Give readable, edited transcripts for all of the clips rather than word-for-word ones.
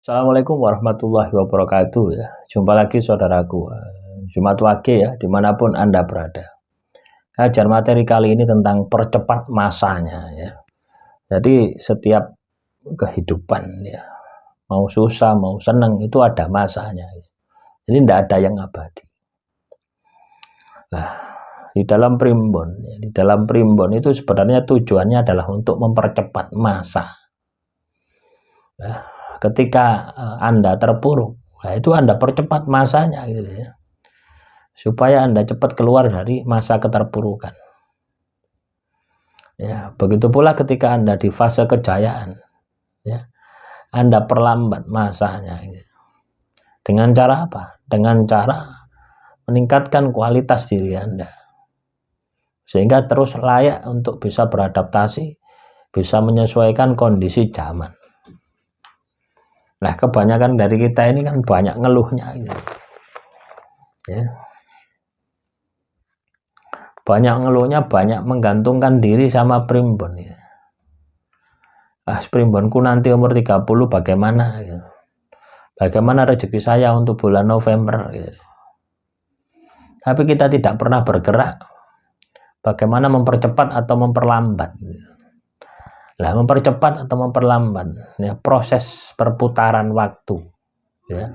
Assalamualaikum warahmatullahi wabarakatuh ya. Jumpa lagi saudaraku, Jumat Wage ya, dimanapun Anda berada. Kajian materi kali ini tentang percepat masanya ya. Jadi setiap kehidupan ya, mau susah mau senang itu ada masanya ya. Jadi tidak ada yang abadi. Nah, di dalam primbon itu sebenarnya tujuannya adalah untuk mempercepat masa. Nah, ketika Anda terpuruk, nah itu Anda percepat masanya gitu ya, supaya Anda cepat keluar dari masa keterpurukan ya. Begitu pula ketika Anda di fase kejayaan ya, Anda perlambat masanya gitu. Dengan cara apa? Dengan cara meningkatkan kualitas diri Anda sehingga terus layak untuk bisa beradaptasi, bisa menyesuaikan kondisi zaman. Nah, kebanyakan dari kita ini kan banyak ngeluhnya gitu. Ya. Banyak ngeluhnya, banyak menggantungkan diri sama primbon ya. Primbonku nanti umur 30 bagaimana gitu. Bagaimana rezeki saya untuk bulan November gitu. Tapi kita tidak pernah bergerak bagaimana mempercepat atau memperlambat gitu. Lah, mempercepat atau memperlambat ya, proses perputaran waktu ya.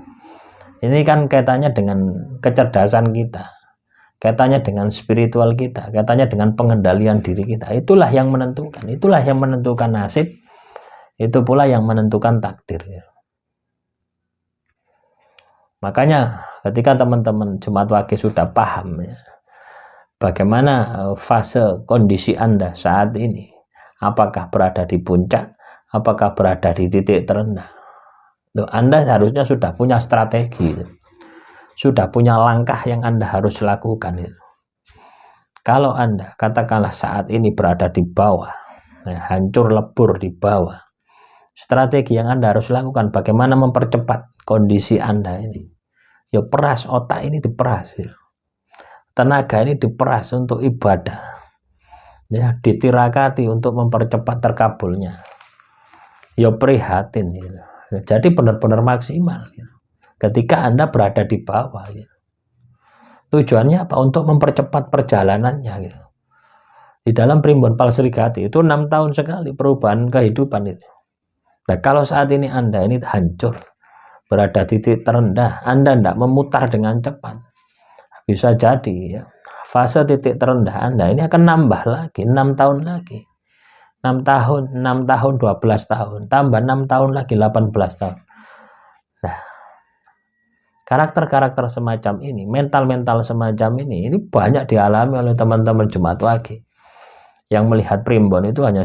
Ini kan kaitannya dengan kecerdasan kita, kaitannya dengan spiritual kita, kaitannya dengan pengendalian diri kita. Itulah yang menentukan nasib, itu pula yang menentukan takdir ya. Makanya ketika teman-teman Jumat Wage sudah paham ya, bagaimana fase kondisi Anda saat ini, apakah berada di puncak, apakah berada di titik terendah, Anda harusnya sudah punya strategi, sudah punya langkah yang Anda harus lakukan. Kalau Anda katakanlah saat ini berada di bawah, hancur lebur di bawah, strategi yang Anda harus lakukan bagaimana mempercepat kondisi Anda ini. Ya, peras otak ini diperas, tenaga ini diperas untuk ibadah, ya, ditirakati untuk mempercepat terkabulnya. Ya, prihatin gitu. Jadi benar-benar maksimal gitu. Ketika Anda berada di bawah gitu. Tujuannya apa? Untuk mempercepat perjalanannya gitu. Di dalam primbon Palsrigati itu 6 tahun sekali perubahan kehidupan itu. Nah, kalau saat ini Anda ini hancur, berada di titik terendah, Anda tidak memutar dengan cepat, bisa jadi ya, fase titik terendah Anda ini akan nambah lagi 6 tahun lagi. 6 tahun 12 tahun, tambah 6 tahun lagi 18 tahun. Nah, karakter-karakter semacam ini, mental-mental semacam ini banyak dialami oleh teman-teman Jumat Wage yang melihat primbon itu hanya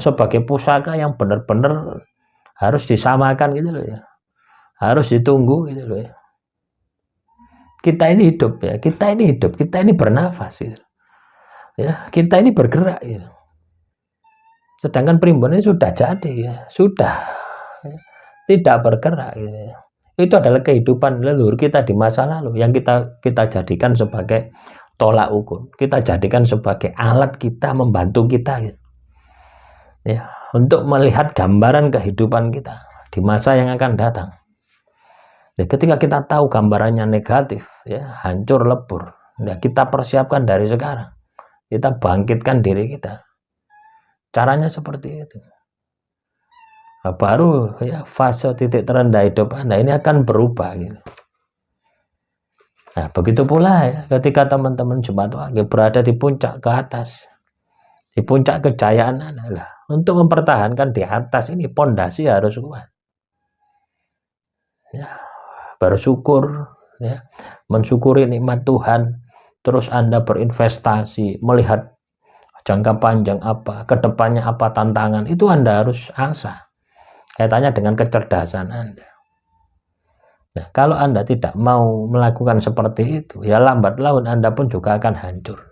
sebagai pusaka yang benar-benar harus disamakan gitu loh ya, harus ditunggu gitu loh ya. Kita ini hidup ya, kita ini bernafas gitu. Ya, kita ini bergerak gitu. Sedangkan primbon ini sudah jadi ya, sudah ya, tidak bergerak gitu ya. Itu adalah kehidupan leluhur kita di masa lalu yang kita jadikan sebagai tolak ukur, kita jadikan sebagai alat kita, membantu kita gitu. Ya, untuk melihat gambaran kehidupan kita di masa yang akan datang. Ya, ketika kita tahu gambarannya negatif ya, hancur lebur, ya, kita persiapkan dari sekarang, kita bangkitkan diri kita. Caranya seperti itu. Nah, baru ya, fase titik terendah hidup Anda ini akan berubah gitu. Nah, begitu pula ya, ketika teman-teman Jumat Wage berada di puncak ke atas, di puncak kejayaan Anda, untuk mempertahankan di atas ini pondasi harus kuat. Ya, bersyukur, ya, mensyukuri nikmat Tuhan, terus Anda berinvestasi, melihat jangka panjang apa, kedepannya apa tantangan, itu Anda harus asah. Kaitannya dengan kecerdasan Anda. Nah, kalau Anda tidak mau melakukan seperti itu, ya lambat laun Anda pun juga akan hancur.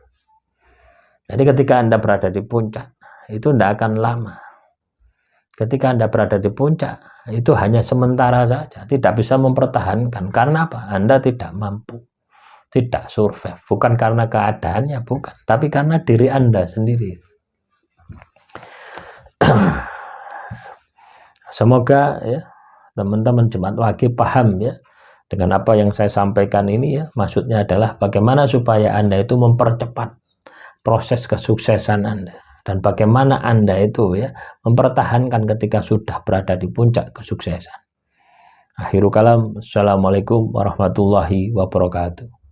Jadi ketika Anda berada di puncak, itu tidak akan lama. Ketika Anda berada di puncak, itu hanya sementara saja, tidak bisa mempertahankan. Karena apa? Anda tidak mampu, tidak survive. Bukan karena keadaannya, bukan. Tapi karena diri Anda sendiri. Semoga ya, teman-teman Jumat Wage paham ya dengan apa yang saya sampaikan ini ya. Maksudnya adalah bagaimana supaya Anda itu mempercepat proses kesuksesan Anda, dan bagaimana Anda itu ya mempertahankan ketika sudah berada di puncak kesuksesan. Akhirul kalam, assalamualaikum warahmatullahi wabarakatuh.